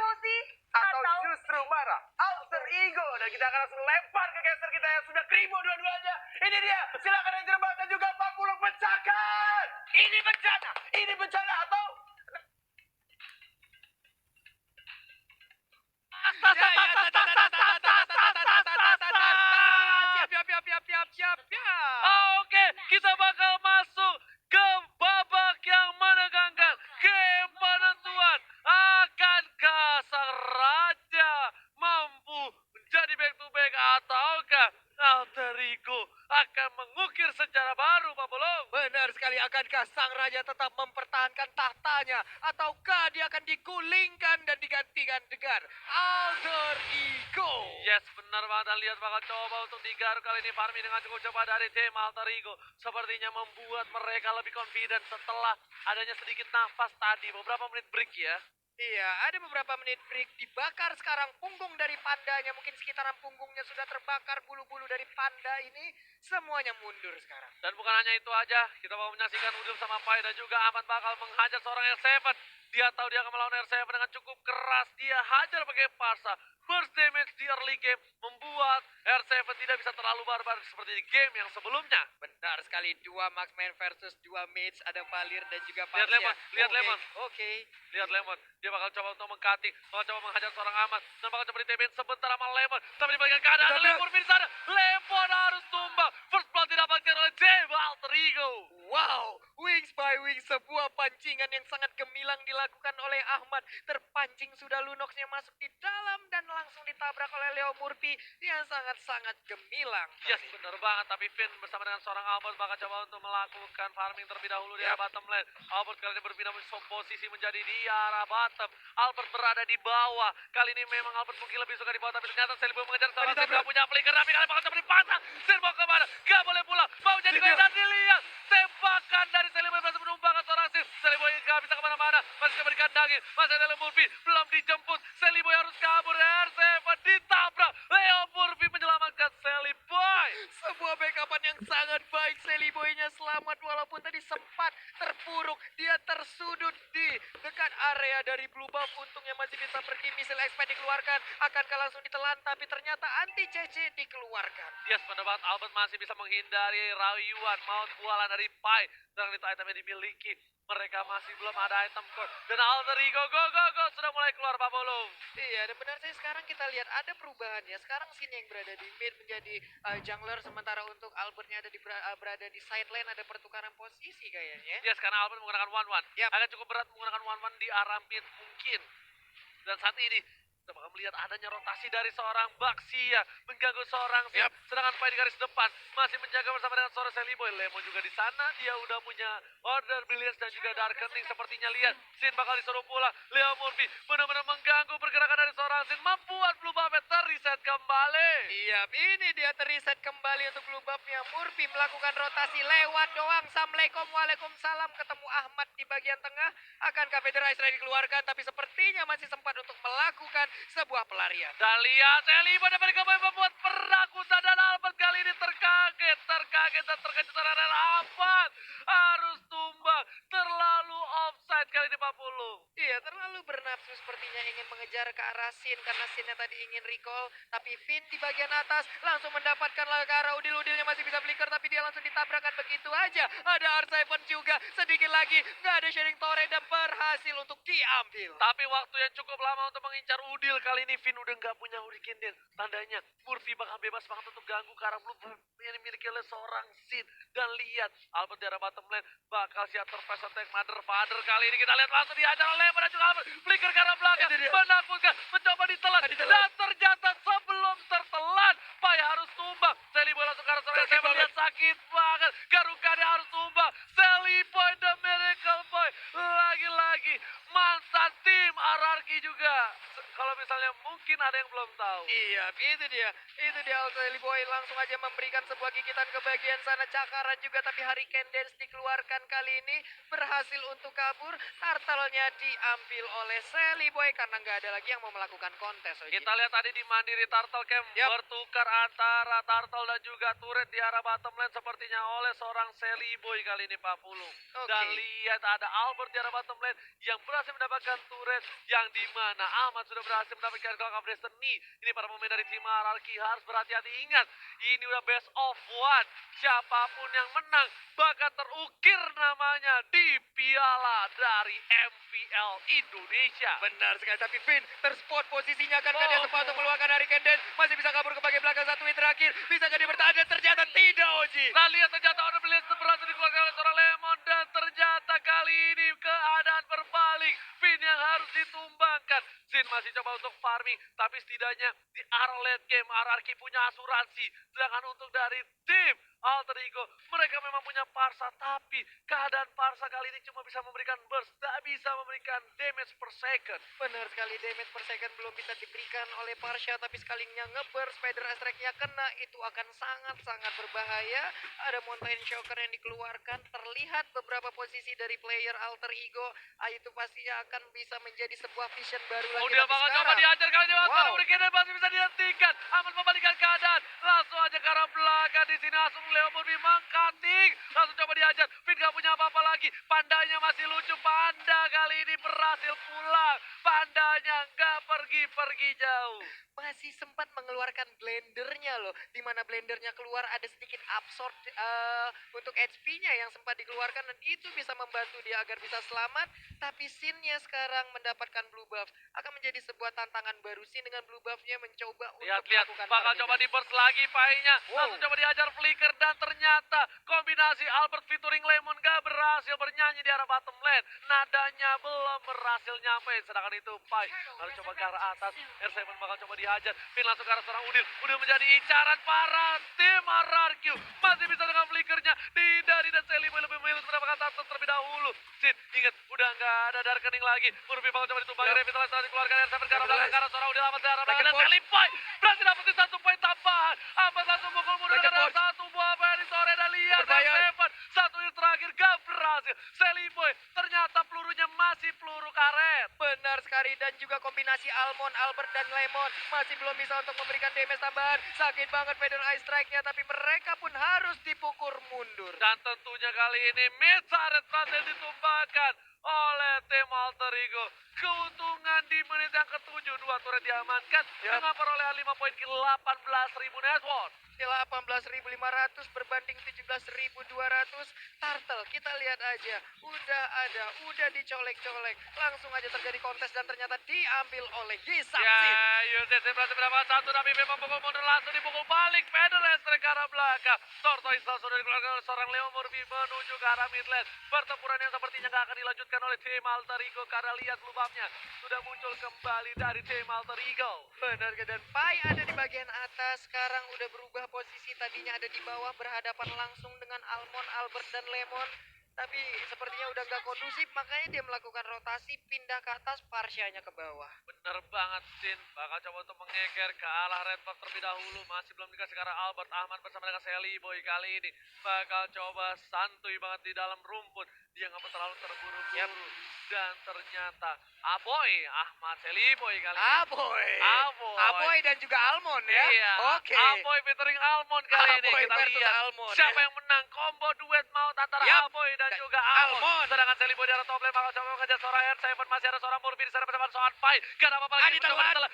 Hoshi? Atau justru marah, alter ego, dan kita akan langsung lempar ke caster kita yang sudah kribo dua-duanya. Ini dia, silakan Ranger Bat dan juga Pak Pulung pecahkan. Ini bencana atau Oke, kita bakal masuk ke babak yang menegangkan. Game penentuan. Akankah sang raja mampu menjadi back to back ataukah alter ego akan mengukir sejarah baru, Pak Bolong? Benar sekali, akankah sang raja tetap mempertahankan tahtanya ataukah dia akan digulingkan dan digantikan dengan alter ego? Yes, benar banget. Dan lihat bakal coba untuk digaruk kali ini. Farmi dengan cukup coba dari tim alter ego sepertinya membuat mereka lebih confident setelah adanya sedikit nafas tadi. Beberapa menit break ya. Iya, ada beberapa menit break. Dibakar sekarang punggung dari pandanya. Mungkin sekitaran punggungnya sudah terbakar. Bulu-bulu dari panda ini semuanya mundur sekarang. Dan bukan hanya itu aja, kita mau menyaksikan Udil sama Pai dan juga Ahmad bakal menghajar seorang R7. Dia tahu dia akan melawan R7 dengan cukup keras. Dia hajar pakai Parsa. Burst damage di early game membuat R7 tidak bisa terlalu barbar seperti di game yang sebelumnya. Benar sekali, dua marksman versus dua mates. Ada Valir dan juga Lihat Parsia. Lemon, lihat Lemon. Oke. Lihat Lemon, dia bakal coba untuk mengcutting, bakal coba menghajar seorang Ahmad, dan bakal coba di sebentar sama Lemon. Tapi di bagian kanan ada Lemon di sana. Lemon harus tumbang. First blood didapatkan oleh Jeba Alter Ego. Wow, wings by wings, sebuah pancingan yang sangat gemilang dilakukan oleh Ahmad. Terpancing sudah Lunoxnya masuk di dalam dan langsung ditabrak oleh Leo Murphy yang sangat-sangat gemilang. Yes, benar banget. Tapi Finn bersama dengan seorang Albert bakal coba untuk melakukan farming terlebih dahulu di arah bottom lane. Albert kali ini berpindah posisi menjadi di arah bottom. Albert berada di bawah. Kali ini memang Albert mungkin lebih suka di bawah, tapi ternyata Seliboy mengejar seorang Sin. Gak punya flicker, tapi kali bakal coba dipasang. Sin mau kemana? Gak boleh pulang. Mau jadi gol dan dilihat. Tembakan dari Seliboy berhasil menumbangkan seorang Sin. Seliboy gak bisa kemana-mana. Masih coba dikandangin. Masih ada Leo Murphy. Belum dijemput. Seliboy harus kabur. R7 ditabrak. Leo Murphy menyelamatkan Seliboy. Sebuah backupan yang sangat baik. Seliboynya selamat walaupun tadi sempat terpuruk. Dia tersudut di dekat area dari blue buff. Untungnya masih bisa pergi. Misil expand dikeluarkan. Akankah langsung ditelan, tapi ternyata anti CC dikeluarkan. Yes, benar banget. Albert masih bisa menghindari rayuan maut bualan dari Pai. Dan itu item yang dimiliki. Mereka masih belum ada item core. Dan Alter Ego go sudah mulai keluar, Pak Bolong. Iya, dan benar saya sekarang kita lihat ada perubahan ya. Sekarang Sin yang berada di mid menjadi jungler, sementara untuk Albertnya ada berada di side lane. Ada pertukaran posisi kayaknya. Yes, karena Albert menggunakan one-one. Yap. Agak cukup berat menggunakan one-one di arah mid mungkin. Dan saat ini kita bakal melihat adanya rotasi dari seorang Baxia mengganggu seorang Sin. Sedangkan Pai di garis depan masih menjaga bersama dengan seorang Seliboy. Lemo juga di sana, dia udah punya Order Brilliance dan juga Darkening. Sepertinya lihat Sin bakal disuruh pulang. Leo Murphy benar-benar mengganggu pergerakan dari seorang Sin, membuat blue buff terreset kembali. Iya, ini dia terreset kembali untuk blue buffnya. Murphy melakukan rotasi lewat doang. Assalamualaikum, waalaikumsalam. Ketemu Ahmad di bagian tengah. Akankah Federasi dikeluarkan, tapi sepertinya masih sempat untuk melakukan sebuah pelarian. Dan lihat Seliboy dapat kembali membuat perakutan, dan Albert kali ini terkaget dan terkejut karena Albert harus tumbang. Terlalu offside kali ini, Pak Pulung. Iya, terlalu bernafsu sepertinya ingin mengejar ke arah Sin karena Sinnya tadi ingin recall. Tapi Finn di bagian atas langsung mendapatkan ke arah Udil-Udilnya masih bisa flicker, tapi dia langsung ditabrakkan begitu aja. Ada R7 juga, sedikit lagi nggak ada sharing torrent dan berhasil untuk diambil. Tapi waktu yang cukup lama untuk mengincar Udil. Kali ini Finn udah nggak punya Hurricane Dance. Tandanya Murphy bakal bebas banget untuk ganggu ke arah blue yang dimiliki oleh seorang Sin. Dan lihat Albert di arah bottom lane bakal siap terpes attack Mother Father. Kali ini kita lihat langsung dihajar oleh Lemon dan juga Albert. Flicker ke arah belakang, menakutkan, mencoba ditelan. Dan ternyata sebelum tertelan Pai harus tumbang. Seliboy langsung ke arah seorang Seliboy. Lihat sakit banget. Garukannya harus tumbang. Seliboy the Miracle Boy. Lagi-lagi mantan tim RRQ juga. Kalau misalnya mungkin ada yang belum tahu. Iya, itu dia Seliboy langsung aja memberikan sebuah gigitan ke bagian sana. Cakaran juga, tapi Hurricane Dance dikeluarkan kali ini. Berhasil untuk kabur. Turtle-nya diambil oleh Seliboy karena nggak ada lagi yang mau melakukan kontes. Kita lihat tadi di Mandiri Turtle Camp bertukar antara Turtle dan juga turret di arah bottom lane sepertinya oleh seorang Seliboy kali ini, Pak Pulung. Dan lihat ada Albert di arah bottom lane yang berhasil mendapatkan turret yang dimana Ahmad sudah berhasil mendapatkan Clock of Destiny. Ini para pemain dari tim Hierarchy harus berhati-hati. Ingat, ini udah best of one. Siapapun yang menang bakal terukir namanya di piala dari MPL Indonesia. Benar sekali, tapi Finn terspot posisinya kan dia sempat untuk meluangkan dari Kenden. Masih bisa kabur ke bagian belakang satu hit terakhir. Bisa jadi bertahan dan ternyata tidak, Oji. Nah, lihat ternyata Order Blitz berhasil dikeluarkan oleh seorang Lemon. Dan ternyata kali ini keadaan berbalik. Finn yang harus ditumbangkan. Sin masih coba untuk farming. Tapi setidaknya di arah late game Hierarchy punya asuransi. Sedangkan untuk dari tim Alter Ego, mereka memang punya Parsa, tapi keadaan Parsa kali ini cuma bisa memberikan burst, tak bisa memberikan damage per second. Benar sekali, damage per second belum bisa diberikan oleh Parsha, tapi sekalinya ngeburst, Spider Strike-nya kena, itu akan sangat-sangat berbahaya. Ada Mountain Shocker yang dikeluarkan, terlihat beberapa posisi dari player Alter Ego, itu pastinya akan bisa menjadi sebuah vision baru lagi. Dia bakal coba diajar kali ini, Hurricane masih bisa dihentikan. Ahmad membalikan keadaan, langsung aja ke arah belakang di sini langsung Leo Murphy mengcutting, langsung coba diajar. Finn gak punya apa-apa lagi. Pandanya masih lucu. Panda kali ini berhasil pulang. Pandanya gak pergi-pergi jauh. Masih sempat mengeluarkan blendernya loh, dimana blendernya keluar ada sedikit absorb untuk HP-nya yang sempat dikeluarkan, dan itu bisa membantu dia agar bisa selamat. Tapi Sin-nya sekarang mendapatkan blue buff, akan menjadi sebuah tantangan baru. Sin dengan blue buff-nya mencoba untuk Lihat, melakukan bakal coba di burst lagi Pai-nya. Langsung coba diajar Flicker, dan ternyata kombinasi Albert featuring Lemon gak berhasil bernyanyi di arah bottom lane. Nadanya belum berhasil nyampe. Sedangkan itu Pai harus coba ke arah atas. R7 bakal coba dihajar. Finn langsung ke arah seorang Udil. Udil menjadi incaran para tim Hierarchy. Masih bisa dengan Flickernya. Dihindari dan Seliboy lebih memilih mendapatkan tato terlebih dahulu. Sin, ingat, udah gak ada Darkening lagi. Murphy bakal coba ditumbang. Revitalize setelah dikeluarkan R7 ke arah belakang. Ke arah seorang Udil amat ke arah belakang. Dan Seliboy berhasil dapetin 1 poin tambahan. Amat langsung mukul mundur dengan 1 buah dari sore. Dan lihat R7. 1 hit terakhir gak berhasil. Seliboy ternyata pelurunya masih peluru karet. Benar sekali, dan juga kombinasi Almond, Albert, dan Lemon masih belum bisa untuk memberikan damage tambahan. Sakit banget Feather Ice Strike-nya, tapi mereka pun harus dipukul mundur. Dan tentunya kali ini mid turret berhasil ditumbangkan oleh tim Alter Ego. Keuntungan di menit yang ke-7, 2 turret diamankan dengan perolehan 5 poin ke 18.000 net worth. 18.500 berbanding 17.200. Turtle, kita lihat aja, udah dicolek-colek. Langsung aja terjadi kontes dan ternyata diambil oleh Gisam. UTC berhasil mendapatkan 1, tapi memang pukul mundur langsung dipukul balik. Federer ke arah belakang. Tortoise langsung dikeluarkan oleh seorang Leo Murphy menuju ke arah mid lane. Pertempuran yang sepertinya gak akan dilanjutkan oleh tim Alter Ego karena lihat blue buff-nya sudah muncul kembali dari tim Alter Ego. Benar, dan Pai ada di bagian atas, sekarang udah berubah posisi, tadinya ada di bawah berhadapan langsung dengan Almond, Albert, dan Lemon. Tapi sepertinya udah gak kondusif, makanya dia melakukan rotasi, pindah ke atas, Parsyanya ke bawah. Bener banget, Sin. Bakal coba untuk mengeker ke arah Red Buff terlebih dahulu. Masih belum dikasih ke arah Albert. Ahmad bersama dengan Sally Boy kali ini bakal coba santuy banget di dalam rumput. Dia nggak terlalu terburu-buru. Dan ternyata Ahmad Sally Boy kali ini. Aboy dan juga Almond ya. Iya. Oke. Aboy featuring Almond kali ini. Aboy Kita versus lihat Almond, siapa ya. yang menang combo duet maut antara Aboy dan juga Almond. Sedangkan Sally Boy di arah top lane bakal coba mengejar seorang R7. Masih ada seorang Murphy di sana bersama seorang Pai. Gak ada apa-apa lagi.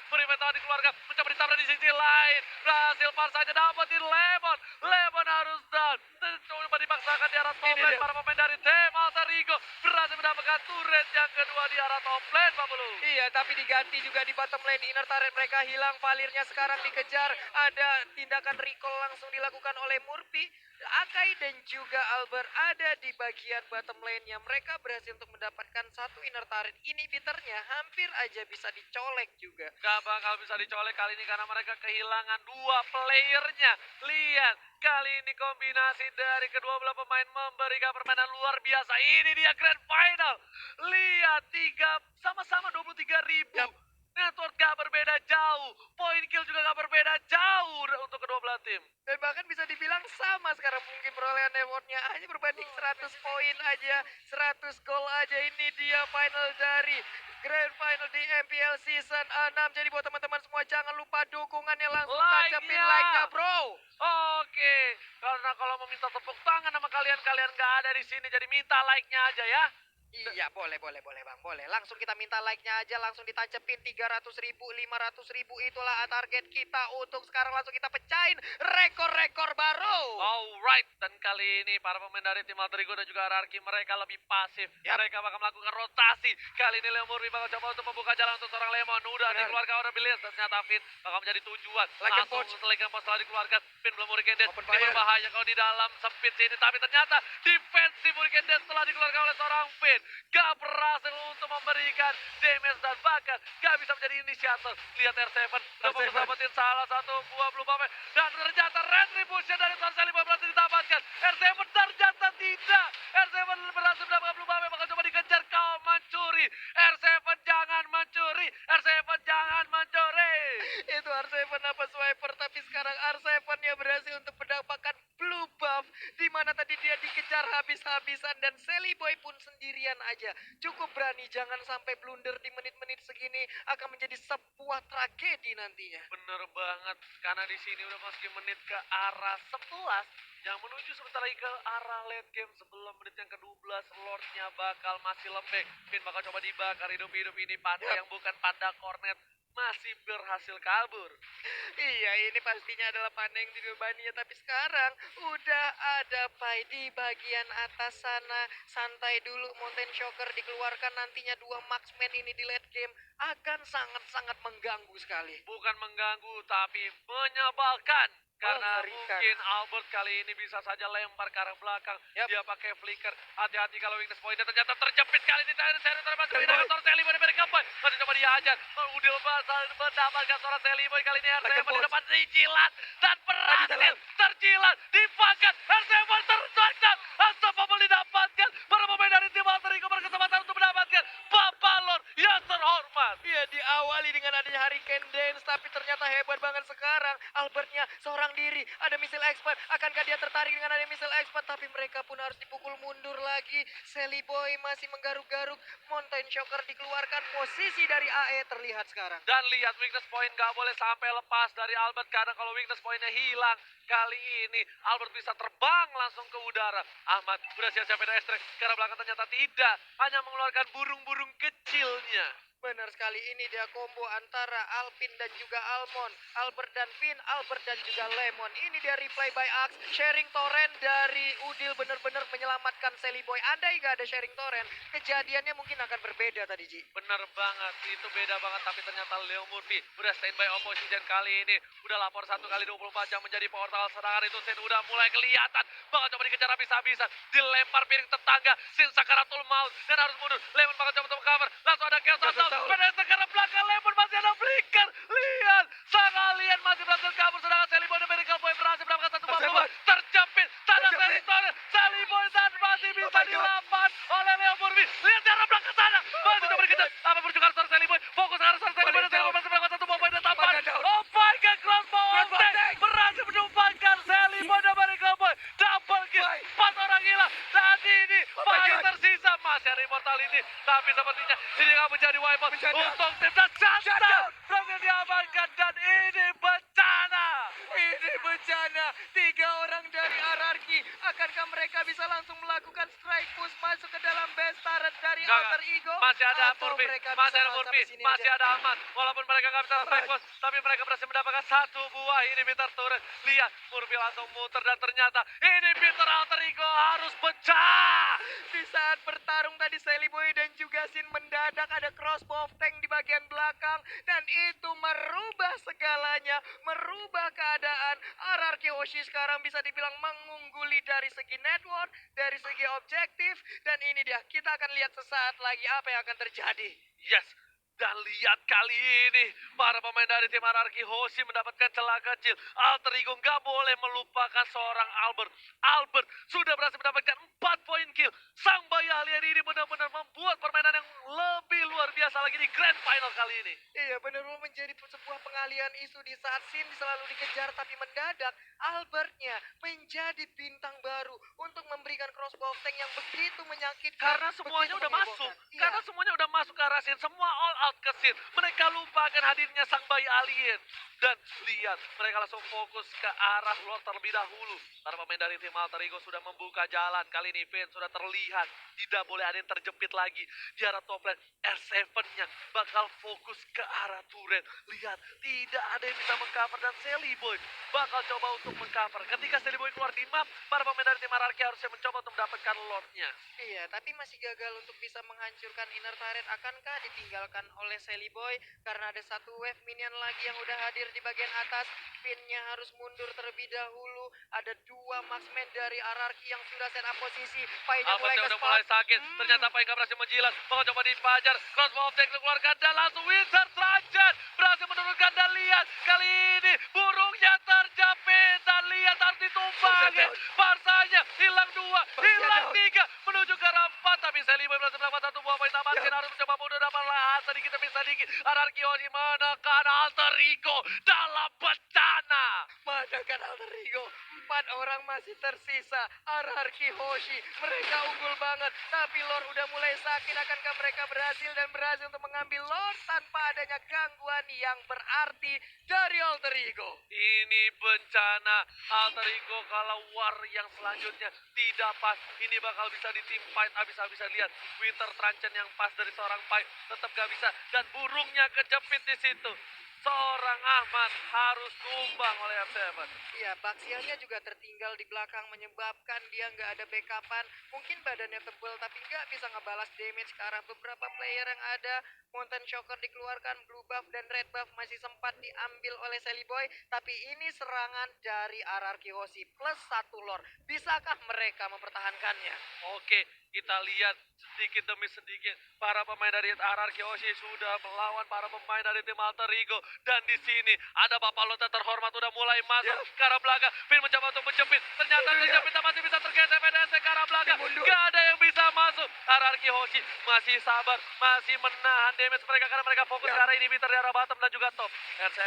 Murphy telah dikeluarkan. Mencoba ditabrak di sisi lain. Berhasil Parsa aja dapetin Lemon. Lemon harus down. Coba dipaksakan di arah top lane. Para pemain dari tim Alter Ego berhasil mendapatkan turret yang kedua di arah top lane, Pak Bulu. Iya, tapi diganti juga di bottom lane. Inner turret mereka hilang. Valirnya sekarang dikejar. Ada tindakan recall langsung dilakukan oleh Murphy. Akai dan juga Albert ada di bagian bottom lane-nya. Mereka berhasil untuk mendapatkan 1 inner turret. Inhibitornya hampir aja bisa dicolek juga. Gak bakal bisa dicolek kali ini karena mereka kehilangan 2 playernya. Lihat, kali ini kombinasi dari kedua belah pemain memberikan permainan luar biasa. Ini dia grand final. Lihat, sama-sama 23.000. Network gak berbeda jauh. Point kill juga gak berbeda jauh untuk kedua belah tim. Dan bahkan bisa dibilang sama sekarang mungkin perolehan networknya hanya berbanding 100 poin aja, 100 gol aja. Ini dia final dari Grand Final di MPL Season 6. Jadi buat teman-teman semua jangan lupa dukungannya, langsung tancapin like-nya bro. Oke, karena kalau meminta tepuk tangan sama kalian gak ada di sini, jadi minta like-nya aja ya. Iya, boleh Bang, boleh. Langsung kita minta like-nya aja, langsung ditacepin 300.000, 500.000 itulah target kita untuk sekarang langsung kita pecahin rekor-rekor baru. Alright, dan kali ini para pemain dari tim Alter Ego dan juga RRQ mereka lebih pasif. Yap. Mereka bakal melakukan rotasi. Kali ini Leo Murphy bakal coba untuk membuka jalan untuk seorang Lemon. Udah Benar. dikeluarkan oleh Billions dan ternyata Finn bakal menjadi tujuan. Like and Langsung poach. selek post setelah dikeluarkan. Finn belum Hurricane Dash. Open Ini fire. berbahaya kalau di dalam sempit sini. Tapi ternyata defensif Hurricane Dash setelah dikeluarkan oleh seorang Finn. Gak berhasil untuk memberikan damage dan bahkan gak bisa menjadi inisiator. Lihat R7 udah mau dapetin salah satu buah blue buff dan ternyata retribution dari Tuan Saliboy berhasil didapatkan. R7 ternyata tidak. R7 berhasil mendapatkan blue buff bakal coba dikejar kau mencuri. R7 jangan mencuri. R7 jangan mencuri. Itu R7 apa swiper, tapi sekarang R7-nya berhasil untuk mendapatkan blue buff di mana tadi dia dikejar habis-habisan dan Sally Boy pun sendirian aja. Cukup berani, jangan sampai blunder di menit-menit segini akan menjadi sebuah tragedi nantinya. Bener banget, karena di sini udah masuki menit ke arah 11 yang menuju sebentar lagi ke arah late game sebelum menit yang ke-12 Lordnya bakal masih lembek. Finn bakal coba dibakar hidup-hidup ini Panda Yap. yang bukan Panda Cornet masih berhasil kabur. Iya, ini pastinya adalah Panda yang dibebaninya, tapi sekarang udah ada Pai di bagian atas sana. Santai dulu, Mountain Shocker dikeluarkan, nantinya dua marksman ini di late game akan sangat-sangat mengganggu sekali. Bukan mengganggu tapi menyebalkan. Karena Mengerikan. mungkin Albert kali ini bisa saja lempar ke arah belakang. Yap. Dia pakai flicker. Hati-hati kalau weakness point ternyata terjepit kali ini. Seri termasuk Sally di dalam Boy. seorang Sally Boy dari Boy. Masih coba dihajar. Udil basal mendapatkan seorang Sally Boy kali ini. Pakai R7 di post. depan dijilat. Dan berhasil dalam. terjilat. Dipakat. R7 terjangkau. Unstoppable didapatkan. Para pemain dari tim Alter Ego berkesempatan untuk mendapatkan Papalon yang terhormat. Iya, diawali dengan adanya Hurricane Dance, tapi ternyata hebat banget sekarang. Albertnya seorang diri, ada missile expert. Akankah dia tertarik dengan adanya missile expert? Tapi mereka pun harus dipukul mundur lagi. Sally Boy masih menggaruk-garuk. Mountain Shocker dikeluarkan, posisi dari AE terlihat sekarang. Dan lihat weakness point gak boleh sampai lepas dari Albert karena kalau weakness pointnya hilang kali ini Albert bisa terbang langsung ke udara. Ahmad udah siap-siap beda ekstrak karena belakang ternyata tidak, hanya mengeluarkan burung-burung kecilnya. Benar sekali, ini dia combo antara Alpin dan juga Almond. Albert dan Finn, Albert dan juga Lemon. Ini dia replay by Axe. Sharing torrent dari Udil benar-benar menyelamatkan Sally Boy. Andai gak ada sharing torrent, kejadiannya mungkin akan berbeda tadi, Ji. Bener banget, itu beda banget tapi ternyata Leo Murphy udah standby opposition kali ini. Udah lapor 1 kali 24 jam menjadi portal serangan itu Sin udah mulai kelihatan. Bakal coba dikejar habis-habisan, dilempar piring tetangga. Sin sakaratul maut dan harus mundur. Lemon bakal coba untuk cover, langsung ada chaos asal. Pada sekarang belakang Lemon masih ada flicker. Lihat, sang alien masih berhasil kabur sedangkan Sally Boy dan Miracle Boy berhasil mendapatkan satu buah terjepit. Tanda Sally Torres, Sally Boy dan masih bisa dilapan oleh Leo Murphy. Lihat cara belakang sana, masih coba dikejar. Apa perjuangan seorang Sally Boy? Fokus ke arah seorang Sally Boy dan Sally Boy masih mendapatkan satu buah poin dan tambahan. Oh my god, crossbow attack berhasil menumpangkan Sally Boy dan Miracle Boy. Double kill, 4 orang hilang. Saat ini Pai tersisa masih ada immortal ini, tapi sepertinya ini akan menjadi wipeout untuk tim dan shutdown. Berhasil diamankan dan ini bencana. Ini bencana. 3 orang dari RRQ. Akankah mereka bisa langsung melakukan strike push masuk ke dalam base turret dari Enggak, Alter Ego? masih ada Atau Murphy, mereka masih bisa ada langsung Murphy, sampai sini masih aja? ada Ahmad. Walaupun mereka nggak bisa strike force, tapi mereka berhasil mendapatkan 1 buah inhibitor turret. Lihat, Murphy langsung muter dan ternyata inhibitor Alter Ego harus pecah. Di saat bertarung tadi Sally Boy dan juga Sin mendadak ada crossbow of tank di bagian belakang dan itu merubah segalanya, merubah keadaan. RRQ Hoshi sekarang bisa dibilang mengungguli dari segi network, dari segi objektif, dan ini dia, kita akan lihat sesaat lagi apa yang akan terjadi. Yes, dan lihat kali ini para pemain dari tim RRQ Hoshi mendapatkan celah kecil. Alter Ego nggak boleh melupakan seorang Albert. Albert sudah berhasil mendapatkan 4 poin kill. Sang bayi alien ini benar-benar membuat permainan yang lebih luar biasa lagi di Grand Final kali ini. Iya, benar-benar menjadi sebuah pengalihan isu di saat Sin selalu dikejar tapi mendadak Albertnya menjadi bintang baru untuk memberikan crossbow tank yang begitu menyakitkan. Karena semuanya begitu udah masuk. menghebohkan. Iya. Karena semuanya udah masuk ke arah Sin. Semua all out out ke Sin. Mereka lupakan hadirnya sang bayi alien. Dan lihat, mereka langsung fokus ke arah Lord terlebih dahulu. Para pemain dari tim Alter Ego sudah membuka jalan. Kali ini Finn sudah terlihat. Tidak boleh ada yang terjepit lagi. Di arah top lane, R7-nya bakal fokus ke arah turret. Lihat, tidak ada yang bisa mengcover. Dan Sally Boy bakal coba untuk mengcover. Ketika Sally Boy keluar di map, para pemain dari tim RRQ harusnya mencoba untuk mendapatkan Lordnya. Iya, tapi masih gagal untuk bisa menghancurkan inner turret. Akankah ditinggalkan oleh Sally Boy? Karena ada satu wave minion lagi yang udah hadir di bagian atas. Pinnya harus mundur terlebih dahulu. Ada dua marksman dari RRQ yang sudah set up posisi. Painya mulai Alphonse ke udah mulai spot. sakit. Ternyata Pai gak berhasil menjilat. Bakal coba dipajar. Crossbow of Dex dikeluarkan dan langsung Wizard Rajan berhasil menurunkan dan lihat. Kali ini burungnya terjepit dan lihat harus ditumbangin. Parsanya hilang 2, hilang 3. Menuju ke arah 4. Tapi Sally Boy berhasil mendapat satu buah poin tambahan. Sin harus mencoba mundur dapat sedikit demi sedikit. RRQ Hoshi menekan Alter Ego dalam bencana. Menekan Alter Ego. 4 orang masih tersisa. RRQ Hoshi. Mereka unggul banget. Tapi Lord udah mulai sakit. Akankah mereka berhasil dan berhasil untuk mengambil Lord tanpa adanya gangguan yang berarti dari Alter Ego? Ini bencana. Alter Ego kalau war yang selanjutnya tidak pas. Ini bakal bisa di team fight habis-habisan. Lihat Winter Truncheon yang pas dari seorang Pai tetap gak bisa. Dan burungnya kejepit di situ. Seorang Ahmad harus tumbang oleh R7. Iya, Baxiannya juga tertinggal di belakang menyebabkan dia nggak ada backupan. Mungkin badannya tebal tapi nggak bisa ngebalas damage ke arah beberapa player yang ada. Mountain Shocker dikeluarkan, blue buff dan red buff masih sempat diambil oleh Sally Boy. Tapi ini serangan dari RRQ Hoshi plus 1 lore. Bisakah mereka mempertahankannya? Oke, kita lihat sedikit demi sedikit para pemain dari RRQ Hoshi sudah melawan para pemain dari tim Alter Ego. Dan di sini ada Bapak Lota terhormat udah mulai masuk ke arah belakang. Finn mencoba untuk menjepit. Ternyata terjepit masih bisa tergesek PDS ke arah belakang. Gak ada yang bisa masuk. RRQ Hoshi masih sabar, masih menahan damage mereka karena mereka fokus ke arah inhibitor di arah bottom dan juga top. R7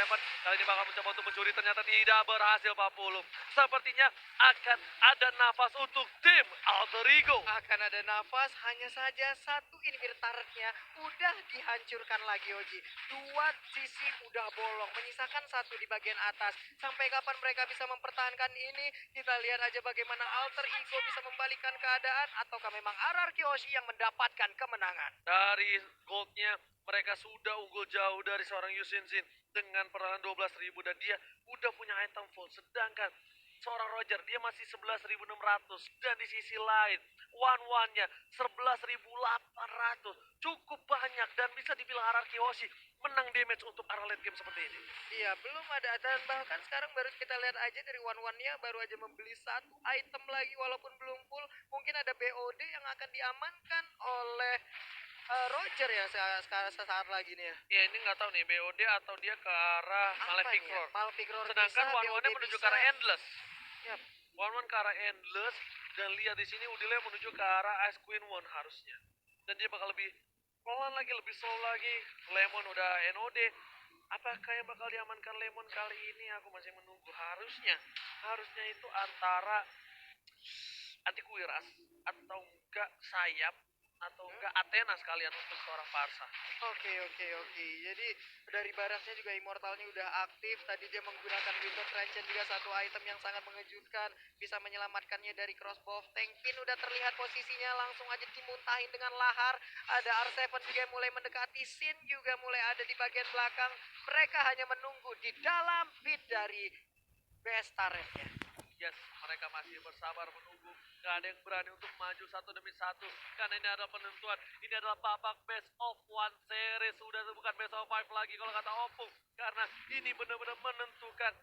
kali ini bakal mencoba untuk mencuri, ternyata tidak berhasil Pak Pulung. Sepertinya akan ada nafas untuk tim Alter Ego. Akan ada nafas, hanya saja satu inhibitor turretnya udah dihancurkan lagi Oji. Dua sisi udah bolong, menyisakan satu di bagian atas. Sampai kapan mereka bisa mempertahankan ini? Kita lihat aja bagaimana Alter Ego bisa membalikan keadaan, ataukah memang RRQ Hoshi yang mendapatkan kemenangan. Dari goldnya mereka sudah unggul jauh dari seorang Yusin Sin dengan perolehan 12.000 dan dia udah punya item full. Sedangkan seorang Roger dia masih 11.600 dan di sisi lain one-one-nya 11.800. Cukup banyak dan bisa dibilang RRQ Hoshi menang damage untuk arah late game seperti ini. Iya, belum ada, dan bahkan sekarang baru kita lihat aja dari one-one-nya baru aja membeli satu item lagi walaupun belum full. Mungkin ada BOD yang akan diamankan oleh Roger ya sesaat lagi nih ya. Ya ini nggak tahu nih BOD atau dia ke arah Malefic Roar. Malefic Roar Sedangkan bisa, one-one-nya BOD menuju ke bisa. arah Endless. Yap. One-one ke arah Endless dan lihat di sini Udile menuju ke arah Ice Queen One harusnya. Dan dia bakal lebih pelan lagi, lebih slow lagi. Lemon udah NOD. Apakah yang bakal diamankan Lemon kali ini? Aku masih menunggu. Harusnya itu antara anti kuiras atau enggak sayap atau enggak Athena sekalian untuk seorang Parsa. Oke. Jadi dari baratnya juga immortalnya udah aktif. Tadi dia menggunakan Winter Truncheon juga satu item yang sangat mengejutkan. Bisa menyelamatkannya dari crossbow of tank. Pin udah terlihat posisinya langsung aja dimuntahin dengan lahar. Ada R7 juga yang mulai mendekati. Sin juga mulai ada di bagian belakang. Mereka hanya menunggu di dalam pit dari best turretnya. Yes, mereka masih bersabar menunggu. Gak ada yang berani untuk maju satu demi satu. Karena ini adalah penentuan. Ini adalah babak best of one series. Sudah bukan best of five lagi kalau kata Opung. Karena ini benar-benar menentukan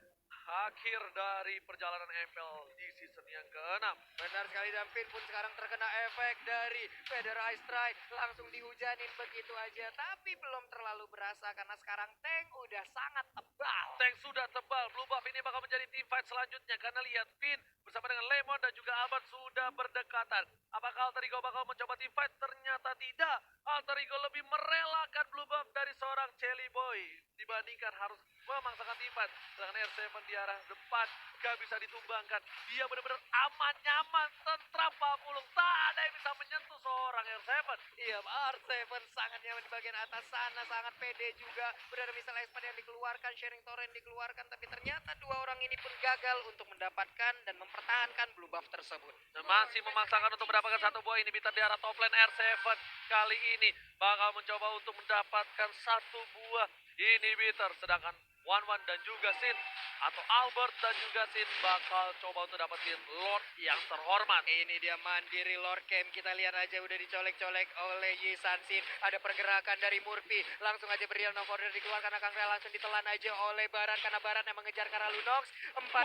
akhir dari perjalanan MPL di season yang ke-6. Benar sekali, dan Finn pun sekarang terkena efek dari Feather Ice Strike. Langsung dihujanin begitu aja. Tapi belum terlalu berasa karena sekarang tank udah sangat tebal. Tank sudah tebal. Blue buff ini bakal menjadi team fight selanjutnya. Karena lihat Finn bersama dengan Lemon dan juga Albert sudah berdekatan. Apakah Alter Ego bakal mencoba team fight? Ternyata tidak. Alter Ego lebih merelakan blue buff dari seorang Jelly Boy dibandingkan harus memaksakan team fight. Sedangkan R7 di arah depan gak bisa ditumbangkan. Dia benar-benar aman, nyaman, tentram Pak Pulung. Tak ada yang bisa menyentuh seorang R7. Iya, R7 sangat nyaman di bagian atas sana, sangat pede juga. Udah ada misal expert yang dikeluarkan, sharing torrent dikeluarkan, tapi ternyata dua orang ini pun gagal untuk mendapatkan dan mempertahankan blue buff tersebut. Dan masih memaksakan untuk mendapatkan satu buah inhibitor di arah top lane R7. Kali ini bakal mencoba untuk mendapatkan satu buah inhibitor. Sedangkan Wan dan juga Sin atau Albert dan juga Sin bakal coba untuk dapetin Lord yang terhormat. Ini dia mandiri Lord Camp. Kita lihat aja udah dicolek-colek oleh Yi San-shin. Ada pergerakan dari Murphy. Langsung aja Brilliant of Order dikeluarkan. Akan saya langsung ditelan aja oleh Baran. Karena Baran yang mengejar ke arah Lunox.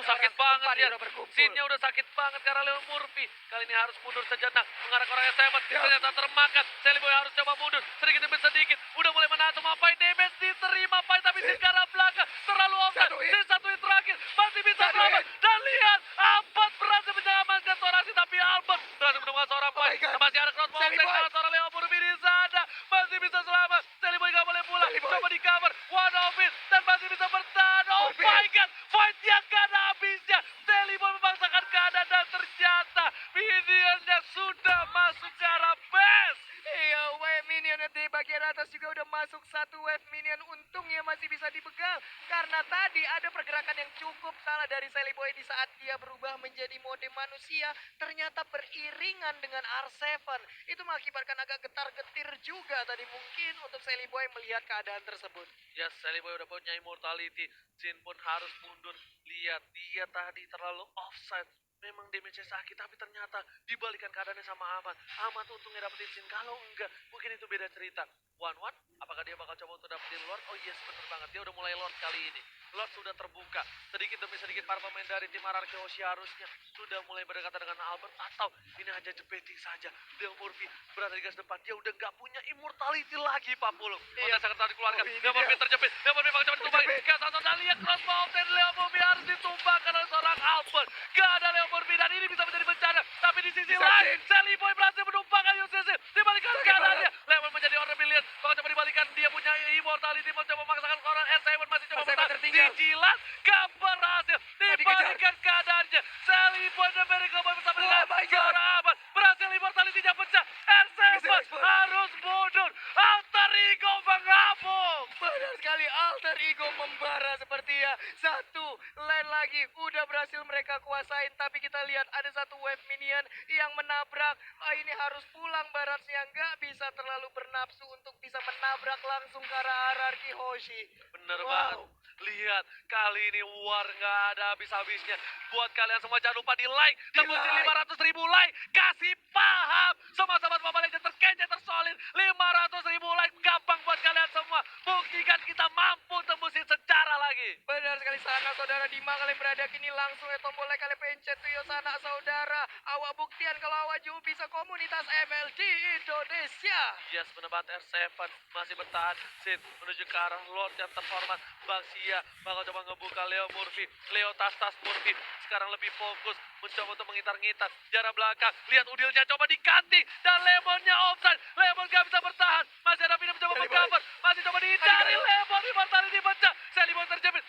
Sakit banget ya. hero berkumpul. Sinnya udah sakit banget karena Leon Murphy. Kali ini harus mundur sejenak. Mengarah ke arah S7. Ternyata termakan. Seliboy harus coba mundur. Sedikit demi sedikit. Udah mulai menato mapai. Damage diterima Pai. Tapi Sin ke arah belakang. Terlalu offside. Sin satu hit terakhir. Masih bisa selamat. Dan lihat. Albert berhasil menyelamatkan seorang Sin. Tapi Albert berhasil menemukan seorang Pai. Masih ada crossbow offside. Karena seorang Leon Murphy di sana. Masih bisa selamat. Seliboy gak boleh pulang. Coba di cover. One of it. Dan masih bisa bertahan. Oh my god. Fight yang gak ada habisnya. Seliboy memaksakan keadaan dan ternyata minionnya sudah masuk ke arah base. Iya, wave minion di bagian atas juga udah masuk satu wave minion. Untungnya masih bisa dipegang. Karena tadi ada pergerakan yang cukup salah dari Seliboy di saat dia berubah menjadi mode manusia. Ternyata beriringan dengan R7. Itu mengakibatkan agak getar-getir juga tadi mungkin untuk Seliboy melihat keadaan tersebut. Ya, Seliboy udah punya immortality. Jin pun harus mundur. Lihat, dia tadi terlalu offside. Memang damage-nya sakit, tapi ternyata dibalikan keadaannya sama Ahmad. Ahmad untungnya dapetin Jin. Kalau enggak, mungkin itu beda cerita. Wan, apakah dia bakal coba untuk dapetin Lord? Oh yes, bener banget. Dia udah mulai Lord kali ini. Lord sudah terbuka. Sedikit demi sedikit para pemain dari tim RRQ Hoshi harusnya sudah mulai berdekatan dengan Albert. Atau ini hanya jebeting saja. Leo Murphy berada di gas depan. Dia udah nggak punya immortality lagi, Pak Pulung. Iya, sangat tadi dikeluarkan. Leo Murphy terjepit. Leo Murphy bakal coba ditumbang. Kayak dan lihat crossbow dan Leo Murphy harus ditumbangkan oleh seorang Albert. Gak ada Leo Murphy dan ini bisa menjadi bencana. Tapi di sisi lain, Seliboy berhasil menumpangkan UCC. Dibalikan keadaannya. Leo menjadi order billion. Bakal coba dibalikan. Dia punya immortality. Mencoba memaksakan seorang R7 masih coba bertahan. Dijilat. Gak berhasil. Dibalikan keadaannya. Seliboy dan Miracle Boy bersama dengan seorang Ahmad. Berhasil immortality-nya pecah. R7 harus mundur. Alter Ego mengabung. Benar sekali, Alter Ego membara sepertinya. Satu lane lagi udah berhasil mereka kuasain. Tapi kita lihat ada satu wave minion yang menabrak. Ini harus pulang Baratnya. Nggak bisa terlalu bernafsu untuk bisa menabrak langsung ke arah hierarki Hoshi. Bener banget. Lihat, kali ini war nggak ada habis-habisnya. Buat kalian semua jangan lupa di like. Tembusin 500.000 like. Kasih paham. Semua sahabat Mobile Legends terkencet tersolid. 500.000 like. Gampang buat kalian semua. Buktikan kita mampu tembusin sejarah lagi. Benar sekali sana saudara. Di mana kalian berada kini langsung tombol like kalian pencet tuh sana saudara. Awak buktian kalau awak juga bisa komunitas ML di Indonesia. Yes, menebat R7 masih bertahan. Sin menuju ke arah Lord yang terhormat. Bang Sia bakal coba ngebuka Leo Murphy. Leo tas-tas Murphy sekarang lebih fokus mencoba untuk mengitar-ngitar jarak belakang. Lihat udilnya coba dikanting dan Lemonnya offside. Lemon gak bisa bertahan. Masih ada Vina mencoba mengcover. Masih coba dihindari. Lemon immortality pecah. Seliboy terjepit.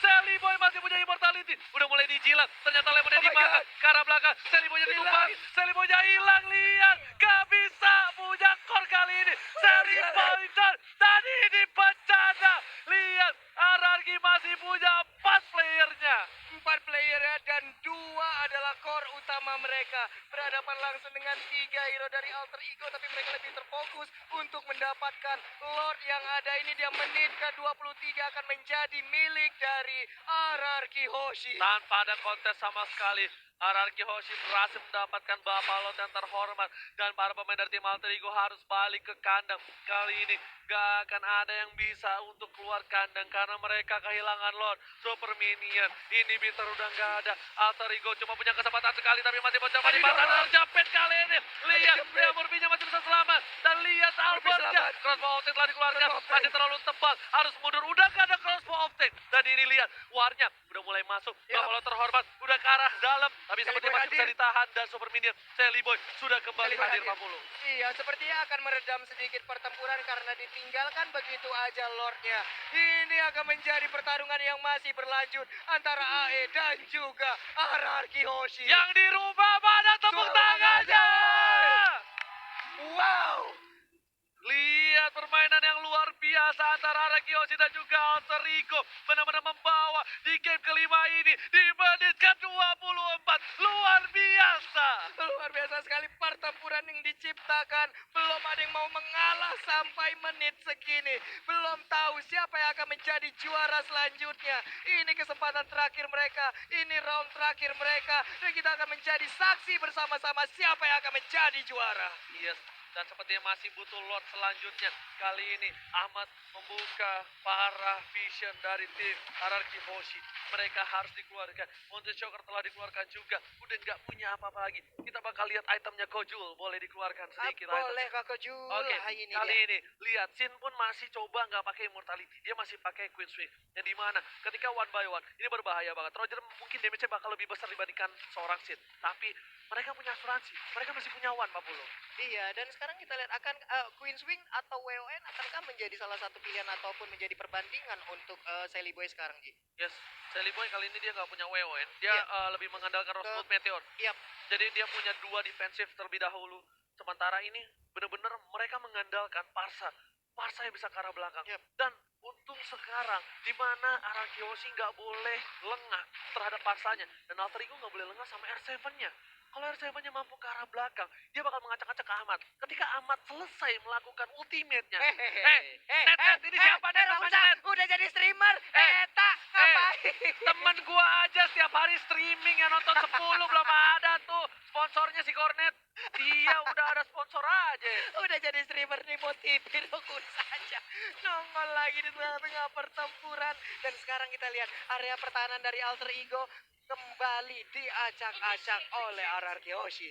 Seliboy masih punya immortality. Udah mulai dijilat. Ternyata Lemonnya dimakan. Ke arah belakang. Seliboynya ditumpang. Seliboynya hilang. Lihat. Gak bisa punya core kali ini. Seliboy tadi ini bencana. Lihat. RRQ masih punya 4 playernya. 4 player ya, dan 2 adalah core utama mereka. Berhadapan langsung dengan 3 hero dari Alter Ego, tapi mereka lebih terfokus untuk mendapatkan Lord yang ada. Ini dia menit ke-23 akan menjadi milik dari RRQ Hoshi. Tanpa ada kontes sama sekali. RRQ Hoshi berhasil mendapatkan Bapak Lot yang terhormat. Dan para pemain dari tim Alter Ego harus balik ke kandang. Kali ini gak akan ada yang bisa untuk keluar kandang karena mereka kehilangan Lord. Super Minion, inhibitor udah gak ada. Alter Ego cuma punya kesempatan sekali tapi masih mencoba dipasang terjepit kali ini. Lihat, Leo Murphy-nya masih bisa selamat. Dan lihat Albertnya. Crossbow offset telah dikeluarkan. Masih terlalu tebal. Harus mundur. Udah gak ada crossbow offset. Dan ini lihat, warnya udah mulai masuk. Bapak Lot terhormat. Udah ke arah dalam. Tapi Sally sepertinya Boy masih bisa hadir. ditahan dan Super Minion Sally Boy sudah kembali Sally Boy hadir hadir. Pak Pulu. Iya, sepertinya akan meredam sedikit pertempuran karena ditinggalkan begitu aja Lordnya. Ini akan menjadi pertarungan yang masih berlanjut antara AE dan juga Ararki Hoshi. Yang dirubah pada tepuk Suara tangannya. Wow! Lihat permainan yang luar biasa antara Araki Hoshi dan juga Alter Ego. Benar-benar membawa di game kelima ini di menit ke-24. Luar biasa. Luar biasa sekali pertempuran yang diciptakan. Belum ada yang mau mengalah sampai menit segini. Belum tahu siapa yang akan menjadi juara selanjutnya. Ini kesempatan terakhir mereka. Ini round terakhir mereka. Dan kita akan menjadi saksi bersama-sama siapa yang akan menjadi juara. Yes, dan sepertinya masih butuh Lord selanjutnya. Kali ini Ahmad membuka para vision dari tim Ararki Hoshi. Mereka harus dikeluarkan. Mountain Shocker telah dikeluarkan juga. Udah nggak punya apa-apa lagi. Kita bakal lihat itemnya Kojul. Boleh dikeluarkan sedikit. Boleh Kakak Jul. Oke, Ini kali dia. ini lihat Sin pun masih coba nggak pakai Immortality. Dia masih pakai Queen Swift. Yang dimana ketika one by one ini berbahaya banget. Roger mungkin damage-nya bakal lebih besar dibandingkan seorang Sin. Tapi mereka punya asuransi. Mereka masih punya one Pak Pulu. Iya, dan sekarang kita lihat akan Queen's Wing atau WON akankah menjadi salah satu pilihan ataupun menjadi perbandingan untuk Sally Boy sekarang, Ji? Yes, Sally Boy kali ini dia nggak punya WON. Dia Iya. lebih mengandalkan Rosewood Meteor. Yap. Jadi dia punya dua defensif terlebih dahulu. Sementara ini benar-benar mereka mengandalkan Parsa. Parsa yang bisa ke arah belakang. Yap. Dan untung sekarang di mana Araki Hoshi nggak boleh lengah terhadap Parsanya. Dan Alter Ego nggak boleh lengah sama R7-nya. Kalau R7-nya mampu ke arah belakang, dia bakal mengacak-acak ke Ahmad. Ketika Ahmad selesai melakukan ultimate-nya. Net, ini siapa Net namanya Net? Udah jadi streamer. Eta, Eh, ngapain? temen gua aja setiap hari streaming yang nonton 10 belum ada tuh. Sponsornya si Cornet. Dia udah ada sponsor aja. Udah jadi streamer nih motivin aku saja. Nongol lagi di tengah-tengah pertempuran. Dan sekarang kita lihat area pertahanan dari Alter Ego kembali diacak-acak oleh Ararki Hoshi.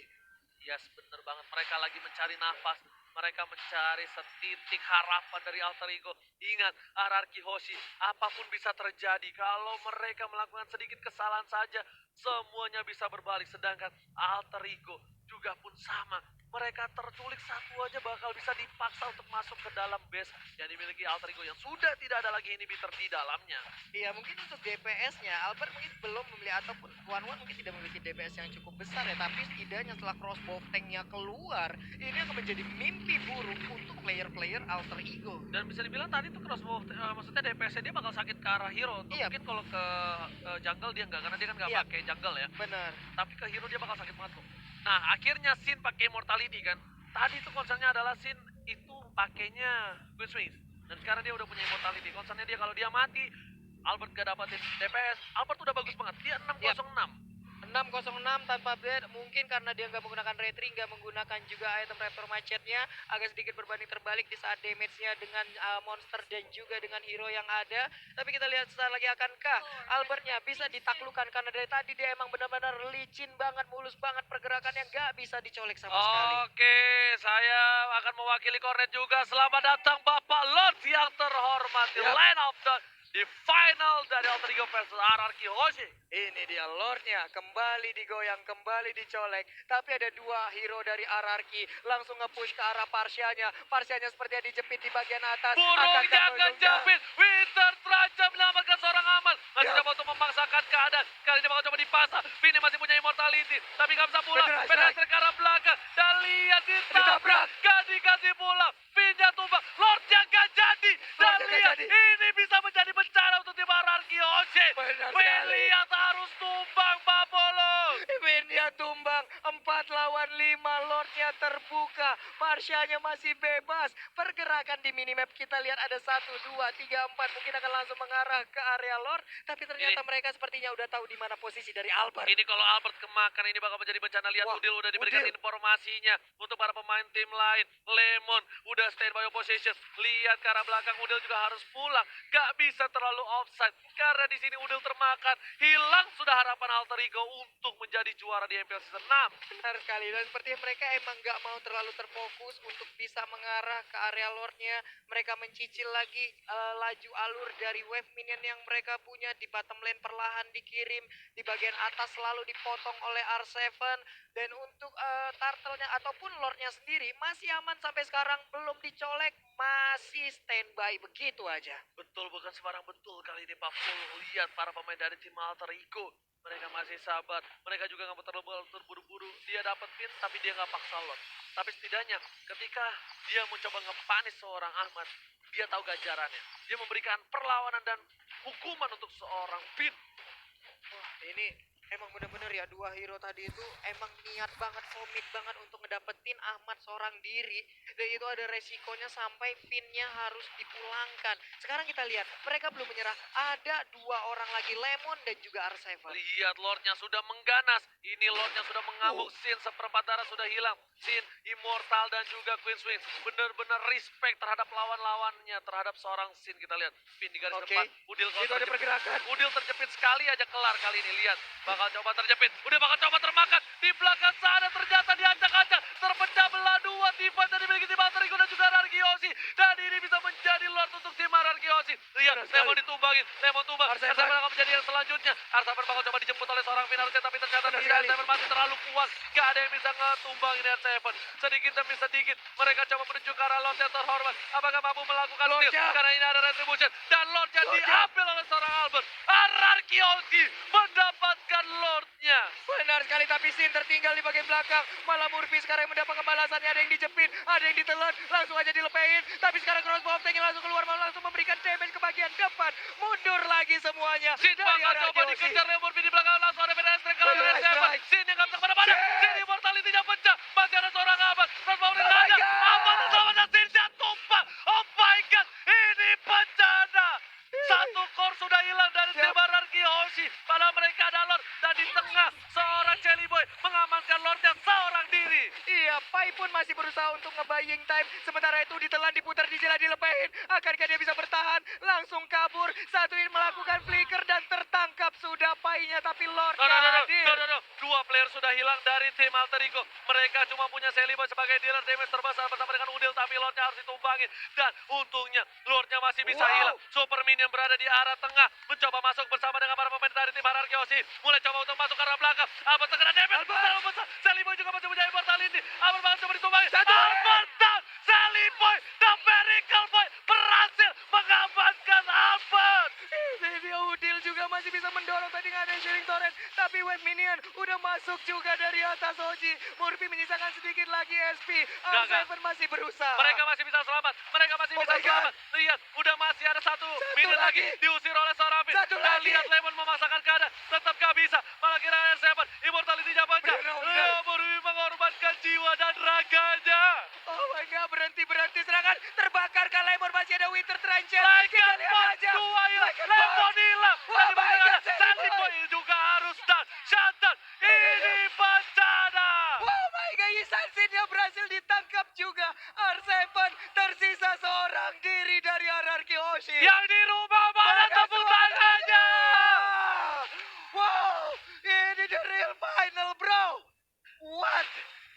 Yes, bener banget. Mereka lagi mencari nafas. Mereka mencari setitik harapan dari Alter Ego. Ingat, Ararki Hoshi, apapun bisa terjadi. Kalau mereka melakukan sedikit kesalahan saja, semuanya bisa berbalik. Sedangkan Alter Ego juga pun sama. Mereka terculik satu aja bakal bisa dipaksa untuk masuk ke dalam base yang dimiliki Alter Ego yang sudah tidak ada lagi inhibitor di dalamnya. Iya, mungkin untuk DPS-nya Albert mungkin belum membeli ataupun One mungkin tidak memiliki DPS yang cukup besar ya, tapi setidaknya setelah crossbow tank-nya keluar, ini akan menjadi mimpi buruk untuk player-player Alter Ego. Dan bisa dibilang tadi tuh crossbow, maksudnya DPS-nya dia bakal sakit ke arah hero. Iya. Mungkin kalau ke jungle dia enggak, karena dia kan nggak Iya. pakai jungle ya. Benar. Tapi ke hero dia bakal sakit banget loh. Nah, akhirnya Sin pakai Immortality kan. Tadi tuh concernnya adalah Sin itu pakainya Queen Swing. Dan sekarang dia udah punya Immortality. Concernnya dia kalau dia mati, Albert gak dapatin DPS. Albert udah bagus banget. Dia 606. 606 tanpa blade, mungkin karena dia nggak menggunakan retri, nggak menggunakan juga item raptor macetnya, agak sedikit berbanding terbalik di saat damage-nya dengan monster dan juga dengan hero yang ada. Tapi kita lihat sebentar lagi akankah Albertnya bisa ditaklukkan, karena dari tadi dia emang benar-benar licin banget, mulus banget pergerakannya, nggak bisa dicolek sama sekali. Oke, saya akan mewakili Cornet juga. Selamat datang Bapak Lord yang terhormat di Yap. line of the di final dari Alter Ego versus Ararki Hoshi. Ini dia Lordnya, kembali digoyang, kembali dicolek. Tapi ada dua hero dari Ararki, langsung nge-push ke arah Parsianya. Parsianya sepertinya dijepit di bagian atas. Burungnya Akankah Tojongnya? kejepit. Winter terancam menyelamatkan seorang aman. Masih Ya. coba untuk memaksakan keadaan. Kali ini bakal coba dipasang. Vini masih punya immortality. Tapi nggak bisa pulang. Beneran, Penetrasi ke arah belakang. Dan lihat ditabrak. Ditabrak. Gak dikasih pulang. Vinnya tumbang. Lordnya gak jadi. Dan Lordnya nggak lihat jadi. ini bisa menjadi bencana untuk tim Ararki Hoshi. Benar sekali. William harus tumbang Pak Polo. Vinnya tumbang, 4 lawan 5, Lordnya terbuka, Parsianya masih bebas. Pergerakan di minimap kita lihat ada 1, 2, 3, 4, mungkin akan langsung mengarah ke area Lord. Tapi ternyata Ini- mereka sepertinya udah tahu di mana posisi dari Albert. Ini kalau Albert kemakan ini bakal menjadi bencana. Lihat Wah, Udil udah diberikan Udil. informasinya untuk para pemain tim lain. Lemon udah standby opposition. Lihat ke arah belakang Udil juga harus pulang. Gak bisa terlalu offside karena di sini Udil termakan. Hilang sudah harapan Alter Ego untuk menjadi juara di MPL Season 6. Benar benar sekali. Dan sepertinya mereka emang nggak mau terlalu terfokus untuk bisa mengarah ke area lordnya. Mereka mencicil lagi laju alur dari wave minion yang mereka punya. Di bottom lane perlahan dikirim. Di bagian atas selalu dipotong oleh R7. Dan untuk turtle-nya ataupun lordnya sendiri masih aman sampai sekarang. Belum dicolek. Masih standby begitu aja. Betul, bukan sembarang betul kali ini Pak Pul. Lihat para pemain dari tim Alter Ego. Mereka masih sabar. Mereka juga nggak mau terlalu terburu-buru. Dia dapat pin tapi dia nggak paksa lot. Tapi setidaknya ketika dia mencoba ngepanis seorang Ahmad, dia tahu ganjarannya. Dia memberikan perlawanan dan hukuman untuk seorang pin. Wah, ini emang bener-bener ya, dua hero tadi itu emang niat banget, komit banget untuk ngedapetin Ahmad seorang diri. Dan itu ada resikonya sampai Finn-nya harus dipulangkan. Sekarang kita lihat, mereka belum menyerah. Ada dua orang lagi, Lemon dan juga R7. Lihat Lordnya sudah mengganas. Ini Lordnya sudah mengamuk. Sin seperempat darah sudah hilang. Sin, Immortal dan juga Queen Swing. Benar-benar respect terhadap lawan-lawannya. Terhadap seorang Sin. Kita lihat. Finn di garis Oke. depan. Udil kalau Itu ada pergerakan. Udil terjepit sekali aja kelar kali ini. Lihat. Bakal coba terjepit. Udah bakal coba termakan. Di belakang sana ternyata diacak-acak. Terpecah belah dua. Tiba dari dimiliki tim Alter Ego dan juga Ararkiosi. Dan ini bisa menjadi Lord untuk tim Ararkiosi. Lihat. Lemon ditumbangin. Lemon tumbang. Arsaber. Arsaber akan menjadi yang selanjutnya. Arsaber bakal coba dijemput oleh seorang Finarusnya. Tapi ternyata Benar tidak. sekali. Arsaber masih terlalu kuat. Gak ada yang bisa ngetumbangin R7. Sedikit demi sedikit. Mereka coba menuju ke arah Lord yang terhormat. Apakah mampu melakukan steal? Lordnya. Karena ini ada retribution. Dan Lordnya Lordnya. diambil oleh seorang Albert. Ararkiosi mendapatkan Lordnya. Benar sekali, tapi Sin tertinggal di bagian belakang. Malah Murphy sekarang yang mendapat balasannya. Ada yang dijepit, ada yang ditelan, langsung aja dilepehin. Tapi sekarang crossbow of Tank langsung keluar, malah langsung memberikan damage ke bagian depan. Mundur lagi semuanya. Sin dari bakal arah coba Joshi. dikejar Leon Murphy di belakang. Langsung ada Finish Strike kalau Finish dari Seven. Strike. Sin yang gak bisa kemana-mana. Sin. Sin Immortality-nya pecah. Masih ada seorang Abad. Crossbow Oh di my sana. God. Abad selamatnya Sin tumpah. Oh my god. Ini bencana. Satu core sudah hilang dari Siap. tim Ararkiosi. Padahal mereka ada Lord. Dan di tengah seorang Jelly Boy mengamankan Lordnya seorang diri. Iya, Pai pun masih berusaha untuk nge-buying time. Sementara itu ditelan, diputar, dijilat, dilepehin. Akankah dia bisa bertahan? Langsung kabur. Satu ini melakukan flicker dan tertangkap sudah Pai-nya. Tapi Lordnya hadir. No. Dua player sudah hilang dari tim Alter Ego. Mereka cuma punya Jelly Boy sebagai dealer damage terbesar bersama dengan Udil. Tapi Lordnya harus ditumbangin. Dan untungnya Lordnya masih bisa Wow. hilang. Super Minion berada di arah tengah. Mencoba masuk bersama dengan para pemain dari tim Ararkiosi. Mulai coba untuk masuk ke arah belakang. Albert terkena damage. Albert. Terlalu besar. Jelly Boy juga masih punya immortality. Albert bakal coba ditumbangin. Satu. Albert down. Jelly Boy, the Miracle Boy berhasil mengamankan Albert. Ini dia Udil juga masih bisa mendorong, tadi nggak ada yang sharing torrent. Tapi Wave Minion udah masuk juga dari atas Oji. Murphy menyisakan sedikit lagi SP. Gagal. R7 masih berusaha. Mereka masih bisa selamat. Mereka masih Oh bisa my God. selamat. Lihat, udah masih ada satu minute lagi. lagi. Diusir oleh seorang Finn. Satu Dan lagi. lihat Lemon memaksakan keadaan. Tetap gak bisa. Malah kira R7. Immortality-nya pecah. Benar. Murphy mengorbankan jiwa dan raganya. Oh my god, berhenti serangan. Terbakar kan Lemon, masih ada Winter Trencher. Like Kita and lihat punch. aja. Dua hilang. Like and Lemon punch. hilang. Oh Dan my God, Sandy Boy juga harus dan shutdown. Ini bencana. Oh my god, Isansinnya berhasil ditangkap juga. R7 tersisa seorang diri dari Ararki Oshi. Yang di rumah mana Mereka tepuk semua tangannya. Wow, ini the real final, bro. What?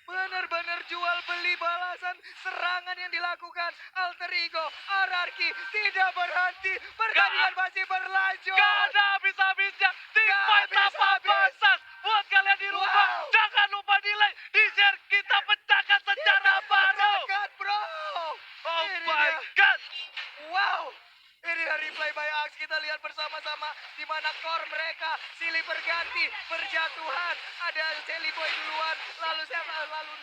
Benar-benar jual beli balasan serangan yang dilakukan Alter Ego. Ararki tidak berhenti. Pertandingan masih berlanjut. Gak ada habis-habisnya. Tim Gak fight tanpa habis-habis. batas. Buat kalian di rumah, Wow. jangan lupa di like, di share. Kita pecahkan secara baru. Pecahkan, bro. Oh Ini my dia. god. Wow. Ini dari replay by Axe, kita lihat bersama-sama di mana core mereka silih berganti, berjatuhan. Ada Jelly Boy duluan, lalu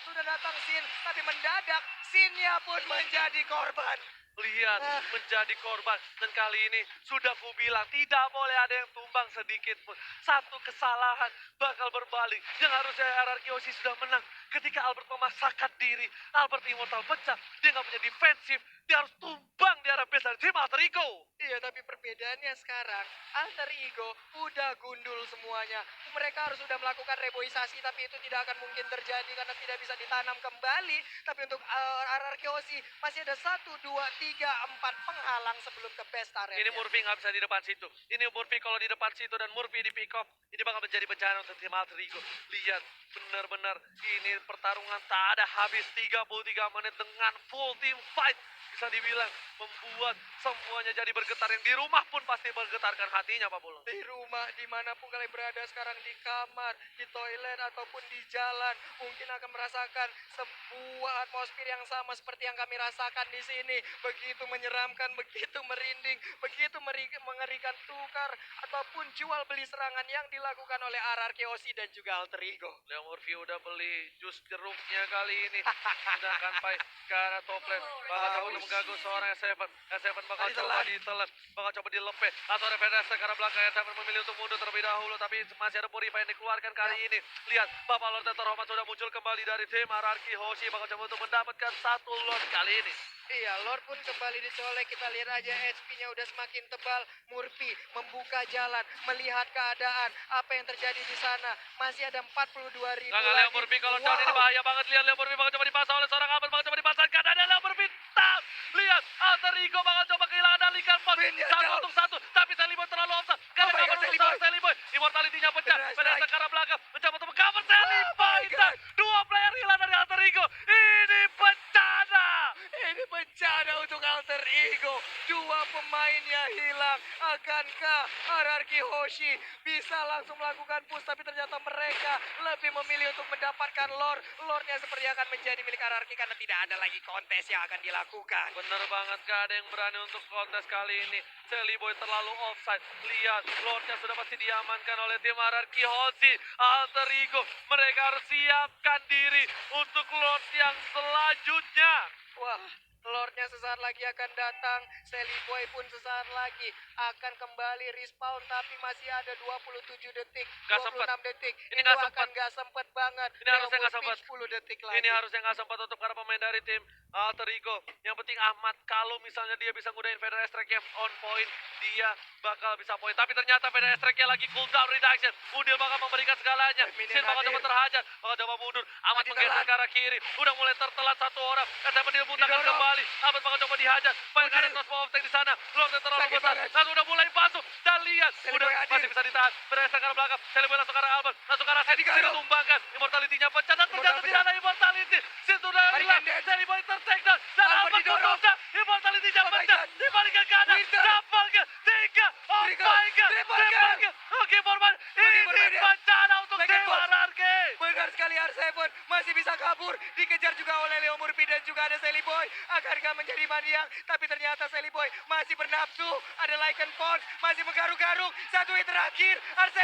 sudah datang Sin, tapi mendadak Sinnya pun menjadi korban. Lihat, menjadi korban. Dan kali ini sudah kubilang tidak boleh ada yang tumbang sedikit pun. Satu kesalahan bakal berbalik. Yang harusnya Ararkiosi sudah menang. Ketika Albert memasakkan diri, Albert Immortal pecah. Dia nggak punya defensif. Dia harus tumbang di arah base dari tim Alter Ego. Iya, tapi perbedaannya sekarang, Alter Ego udah gundul semuanya. Mereka harus sudah melakukan reboisasi, tapi itu tidak akan mungkin terjadi karena tidak bisa ditanam kembali. Tapi untuk RRQ Osi masih ada 1, 2, 3, 4 penghalang sebelum ke best area. Ini Murphy nggak bisa di depan situ. Ini Murphy kalau di depan situ dan Murphy di pick off, ini bakal menjadi bencana untuk tim Alter Ego. Lihat, benar-benar ini pertarungan tak ada habis 33 menit dengan full team fight. Bisa dibilang membuat semuanya jadi bergetar. Yang di rumah pun pasti bergetarkan hatinya, Pak Pulung. Di rumah, dimanapun kalian berada sekarang, di kamar, di toilet, ataupun di jalan, mungkin akan merasakan sebuah atmosfer yang sama seperti yang kami rasakan di sini. Begitu menyeramkan, begitu merinding, begitu mengerikan tukar ataupun jual beli serangan yang dilakukan oleh RRQ Osi dan juga Alter Ego. Leo Murphy udah beli jus jeruknya kali ini. Sedangkan Pai ke arah top lane. Bakal coba untuk mengganggu seorang S7. S7 bakal coba ditelan. Bakal coba dilepeh. Atau ada PDS ke arah belakang. S7 memilih untuk mundur terlebih dahulu. Tapi masih ada Purify yang dikeluarkan kali ini. Lihat, Bapak Lord Teteroman sudah muncul kembali dari tim RRQ Hoshi. Bakal coba untuk mendapatkan satu Lord kali ini. Iya, Lord pun kembali dicolek. Kita lihat aja HP-nya udah semakin tebal. Murphy membuka jalan, melihat keadaan. Apa yang terjadi di sana? Masih ada 42.000 Langkah lagi. Leo Murphy kalau down ini bahaya banget. Lihat Leo Murphy bakal coba dipasang oleh seorang Albert. Bakal coba dipasangkan. Ada Leo Murphy. Tap. Lihat, Alter Ego bakal coba kehilangan dalikan pos. Satu untuk satu. Tapi Sally Boy terlalu offside. Karena cover untuk seorang Sally Boy. Immortality-nya pecah. PDS ke arah belakang. Mencoba untuk cover Sally Boy. Dan dua player hilang dari Alter Ego. Ini bencana. Ini bencana untuk Alter Ego. Dua pemainnya hilang. Akankah RRQ Hoshi bisa langsung melakukan push? Tapi ternyata mereka lebih memilih untuk mendapatkan Lord. Lordnya seperti akan menjadi milik RRQ karena tidak ada lagi kontes yang akan dilakukan. Bener banget, gak ada yang berani untuk kontes kali ini. Sally Boy terlalu offside. Lihat, Lordnya sudah pasti diamankan oleh tim RRQ Hoshi. Alter Ego, mereka harus siapkan diri untuk Lord yang selanjutnya. Wah, Lordnya sesaat lagi akan datang. Sally Boy pun sesaat lagi akan kembali respawn. Tapi masih ada 27 detik, Gak 26 sempet. detik. Ini Itu gak akan sempet. gak sempet banget. Ini harusnya Leo gak sempet. Murphy 10 detik lagi. Ini harusnya nggak sempat untuk para pemain dari tim Alter Ego. Yang penting Ahmad, kalau misalnya dia bisa ngudahin Federer Strike on point, dia bakal bisa poin. Tapi ternyata Federer Strike lagi cooldown reduction. Udil bakal memberikan segalanya. Sin bakal coba terhajar, bakal coba mundur. Ahmad menggeser ke arah kiri. Udah mulai tertelat satu orang. Tapi dia butakan kembali. Ahmad bakal coba dihajar. Banyak ada transfer of tank di sana. Lordnya terlalu besar. Langsung udah mulai masuk. Dan lihat, udah masih bisa ditahan. Federer Strike ke arah belakang. Sally Boy langsung ke arah Albert. Langsung ke arah Sin. Sin ditumbangkan. Immortality-nya pecah. Dan ternyata tidak ada immortality. Sin sudah hilang. Sally Boy ter-take down. Dan Albert menendang. Immortality-nya pecah. Dibalikan ke kanan. Dapatkan. 3. Oh my god. Triple kill. Oke, Forman. Ini bencana untuk tim RRQ. Benar sekali, R7 masih bisa kabur. Dikejar juga oleh Leo Murphy dan juga ada Sally Boy. Akankah menjadi maniak? Tapi ternyata Sally Boy masih bernafsu. Ada Lycan Fox masih menggaruk-garuk. Satu hit terakhir. R7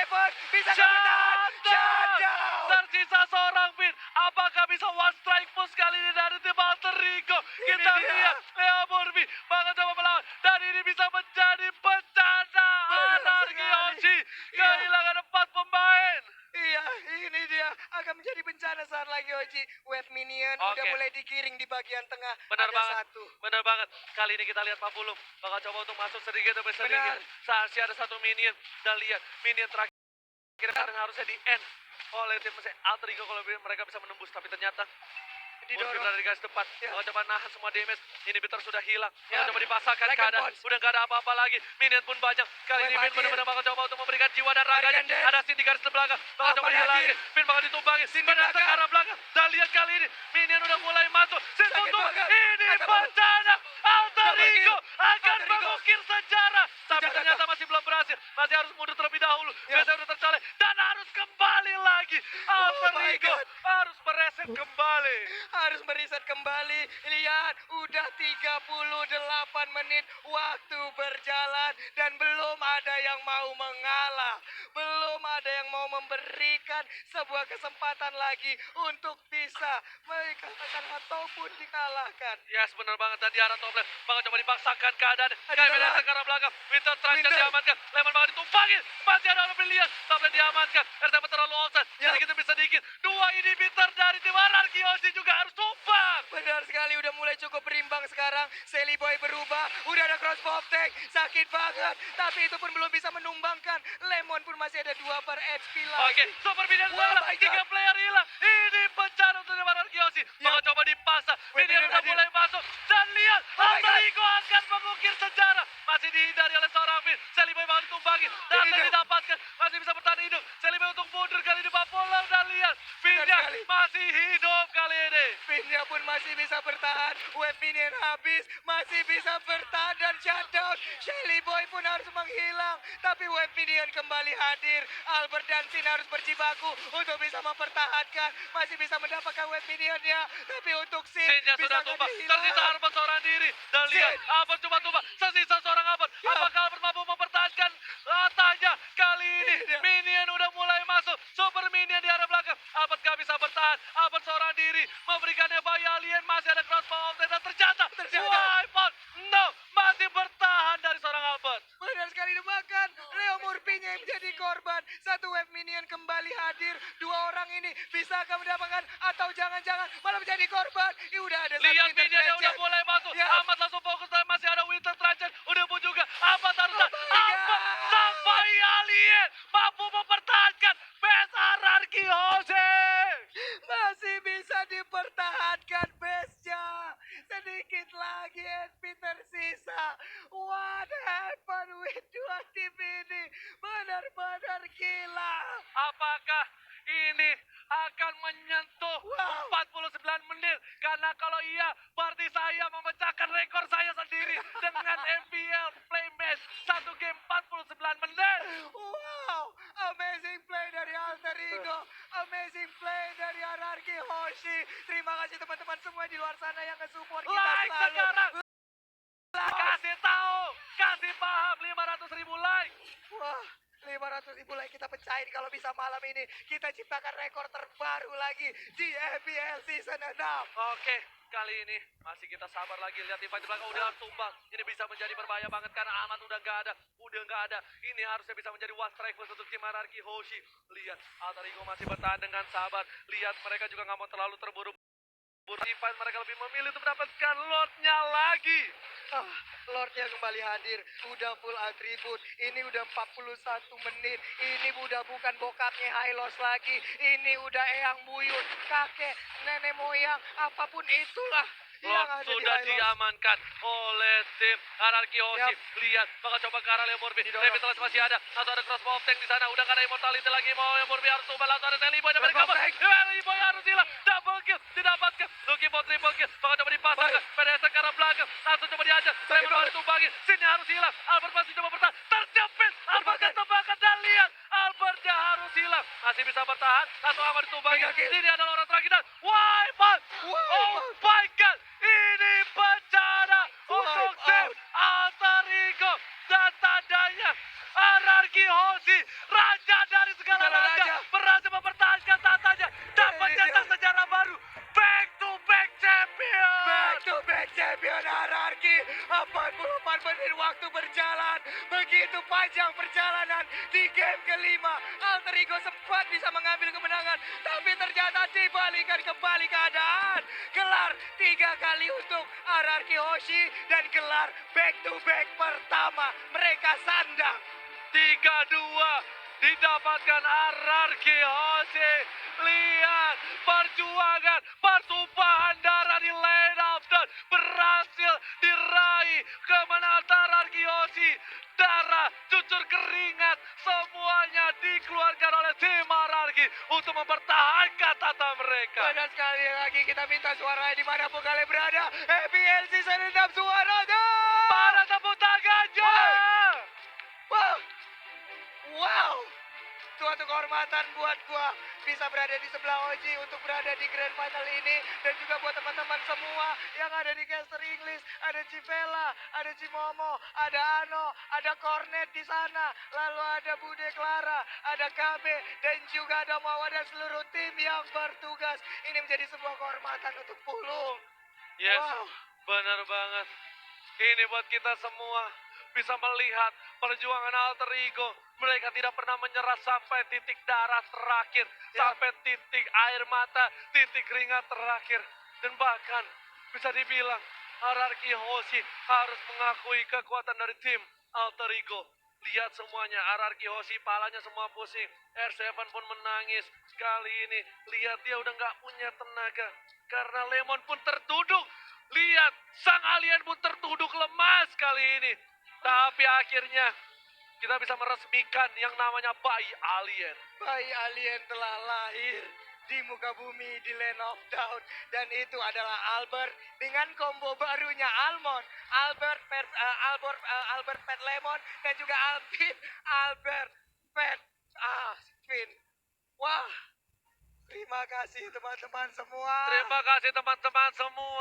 bisa bertahan. Shutdown. Tersisa seorang Finn. Apakah bisa one strike push kali ini dari tim Alter Ego? Kita dia. lihat Leo Murphy bakal coba melawan. Dan ini bisa menjadi bencana. RRQ Hoshi kehilangan 4 pemain. Iya, ini dia akan menjadi bencana saat lagi Oji. Wave minion udah Oke. mulai digiring di bagian tengah. Benar ada banget, satu. benar banget. Kali ini kita lihat Pak Pulung bakal coba untuk masuk sedikit demi sedikit. Benar. Saat ada satu minion dan lihat minion terakhir yang harusnya di end oleh tim Alter Ego kalau mereka bisa menembus, tapi ternyata Murphy berada di garis depan. Bakal coba nahan semua damage. Inhibitor sudah hilang. Bakal coba dipasangkan Like keadaan. and Udah gak ada apa-apa lagi. Minion pun banyak. Kali ini Finn benar-benar bakal coba untuk memberikan jiwa dan raganya. Ada Sin di garis belakang. Bakal coba dihilangin. Finn bakal ditumbangin. Benar ke arah belakang. Dan lihat kali ini Minion udah mulai masuk. Sin tutup. Ini bencana. Alter Ego akan mengukir sejarah. Tapi ternyata masih belum berhasil. Masih harus mundur terlebih dahulu. Biasanya udah tercolek. Dan harus kembali lagi. Alter my Ego God. harus mereset kembali. Harus meriset kembali. Lihat, udah 38 menit waktu berjalan dan belum ada yang mau mengalah. Belum ada yang mau memberikan sebuah kesempatan lagi untuk bisa mengalahkan ataupun dikalahkan. Yes, benar banget. Dan di arah top lane bakal coba dipaksakan keadaan. Ada Kayak telat. ke arah belakang. Winter Traction Winter. diamankan. Lemon bakal ditumpangin. Masih ada orang pilihan. Top lane diamankan. RTP terlalu offside. Ya. Sedikit demi sedikit. Dua inhibitor dari tim RRQ Hoshi juga harus tumbang. Benar sekali. sekali, udah mulai cukup berimbang sekarang. Sally Boy berubah, udah ada cross pop tag, sakit banget. Tapi itu pun belum bisa menumbangkan. Lemon pun masih ada 2 per HP lagi. Oke, Super Minion Wah, hilang, my 3 God. player hilang. Ini bencana untuk Neymar Kiosi. Bakal coba dipasang. Wait, Minion Minion udah hadir. mulai masuk. Dan lihat, Oh my God. Alterigo akan mengukir sejarah. Masih dihindari oleh seorang Finn. Sally Boy bakal ditumbangin. Dan Ini dia. didapatkan. Masih bisa bertahan hidup. Sally Boy untuk mundur kali ini. Bola dan lihat. Finnya sekali. masih hidup kali ini. Finnya pun masih bisa bertahan. Web Minion habis, masih bisa bertahan dan shutdown. Shelly Boy pun harus menghilang. Tapi Web Minion kembali hadir. Albert dan Sin harus berjibaku untuk bisa mempertahankan. Masih bisa mendapatkan Web Minionnya. Tapi untuk Sin, Sinnya bisa sudah nggak tumbang. dihilangkan? Tersisa Albert seorang diri. Dan lihat, Sin. Albert cuma tumbang. Tersisa seorang Albert. Ya. Apakah Albert mampu mempertahankan latahnya? Kali ini Ini dia. Minion udah mulai masuk. Super Minion di arah belakang. Albert gak bisa bertahan. Albert seorang diri. Memberikannya bayi alien. Masih ada cross power dan ternyata. Wipe out. No. Masih bertahan dari seorang Albert. Benar sekali dimakan. Leo Murphy-nya yang menjadi korban. Satu Web Minion kembali hadir. 2 orang ini bisakah mendapatkan atau jangan-jangan malah menjadi korban. Udah ada satu Lihat Winter Minion yang udah Legend. mulai masuk. Ya. Ahmad langsung fokus. Dan masih ada Winter Trajan. Udah pun juga. Ahmad harus Oh my Ahmad God. sampai alien. Mampu mempertahankan. Best Ararki Jose. Masih bisa dipertahankan base-nya. Sedikit lagi HP tersisa. What happened with 2 tim ini? Benar-benar gila. Apakah ini akan menyentuh Wow. 49 menit? Karena kalau iya, berarti saya memecahkan rekor saya sendiri dengan MPL play match 1 game 49 menit. Wow, amazing play dari Alter Ego, amazing play dari Ararki Hoshi. Terima kasih teman-teman semua di luar sana yang nge-support kita Like selalu. sekarang. Kasih tahu, kasih paham 500.000 like. Wah, 500.000 like kita pecahin kalau bisa malam ini. Kita ciptakan rekor terbaru lagi di FPL Season 6. Oke, kali ini masih kita sabar lagi. Lihat di fight di belakang udah tumbang. Ini bisa menjadi berbahaya banget karena Ahmad udah nggak ada. Udah nggak ada. Ini harusnya bisa menjadi one strike force untuk tim Ararki Hoshi. Lihat, Alter Ego masih bertahan dengan sabar. Lihat, mereka juga nggak mau terlalu terburu-buru. Di fight mereka lebih memilih untuk mendapatkan lotnya lagi. Lordnya kembali hadir, udah full atribut. Ini udah 41 menit. Ini udah bukan bokapnya Hylos lagi. Ini udah eyang buyut, kakek, nenek moyang, apapun itulah yang Lord ada di sudah Hylos. diamankan oleh tim Ararki Hoshi. Yap. Lihat, bakal coba ke arah Leo Murphy. Didorong. Revitalize masih ada. Lalu ada crossbow of tank di sana. Udah gak ada immortality lagi. Mau Leo Murphy harus tumbal. Lalu ada Sally Boy dapat Crossbow cover. tank. Sally Boy harus hilang. Double kill didapatkan. Looking for triple kill. Bakal coba dipasangkan. PDS ke arah belakang. Langsung coba diajak. Lemon Balik. bakal ditumbangin. Sini harus hilang. Albert masih coba bertahan. Terjepit. Albert ketembakkan dan lihat. Albertnya harus hilang. Masih bisa bertahan. Langsung aman ditumbangin. Mega kill. Ini adalah orang terakhir dan wipe out. Oh my god. Ini bencana untuk Wipe tim out. Alter Ego. Dan tandanya Ararki Hoshi, raja dari segala Segala raja, raja. berhasil mempertahankan tatanya dan Ini mencetak dia. sejarah baru. Back to back champion. Back to back champion Ararki. 44 menit waktu berjalan. Begitu panjang perjalanan di game kelima. Alter Ego sempat bisa mengambil kemenangan. Tapi ternyata dibalikan kembali keadaan. Gelar 3 kali untuk Ararki Hoshi. Dan gelar back to back pertama. Mereka sandang. 3-2 didapatkan Ararki Hoshi. Lihat perjuangan, pertumpahan darah di lane of death berhasil diraih kemenangan Ararki Hoshi. Darah, cucur keringat, semuanya dikeluarkan oleh tim Ararki untuk mempertahankan tata mereka. Dan sekali lagi kita minta suaranya dimanapun kalian berada. FPL Season 6 suaranya. Para tepuk tangannya. Wow. Wow. Suatu kehormatan buat gua bisa berada di sebelah Oji untuk berada di Grand Final ini. Dan juga buat teman-teman semua yang ada di caster English. Ada Civella, ada Cimomo, ada Ano, ada Cornet di sana. Lalu ada Bude Clara, ada KB, dan juga ada Mawa dan seluruh tim yang bertugas. Ini menjadi sebuah kehormatan untuk Pulung. Yes, Wow. benar banget. Ini buat kita semua bisa melihat perjuangan Alter Ego. Mereka tidak pernah menyerah sampai titik darah terakhir, sampai titik air mata, titik keringat terakhir. Dan bahkan Bisa dibilang, Ararki Hoshi harus mengakui kekuatan dari tim Alter Ego. Lihat semuanya, Ararki Hoshi palanya semua pusing. R7 pun menangis. Kali ini, lihat dia udah nggak punya tenaga. Karena Lemon pun tertuduk. Lihat, sang alien pun tertuduk lemas kali ini. Tapi akhirnya, kita bisa meresmikan yang namanya bayi alien. Bayi alien telah lahir di muka bumi di Land of Doubt. Dan itu adalah Albert dengan combo barunya Almond. Albert Pet Lemon dan juga Alvin Albert Pet Finn. Wah, terima kasih teman-teman semua. Terima kasih teman-teman semua.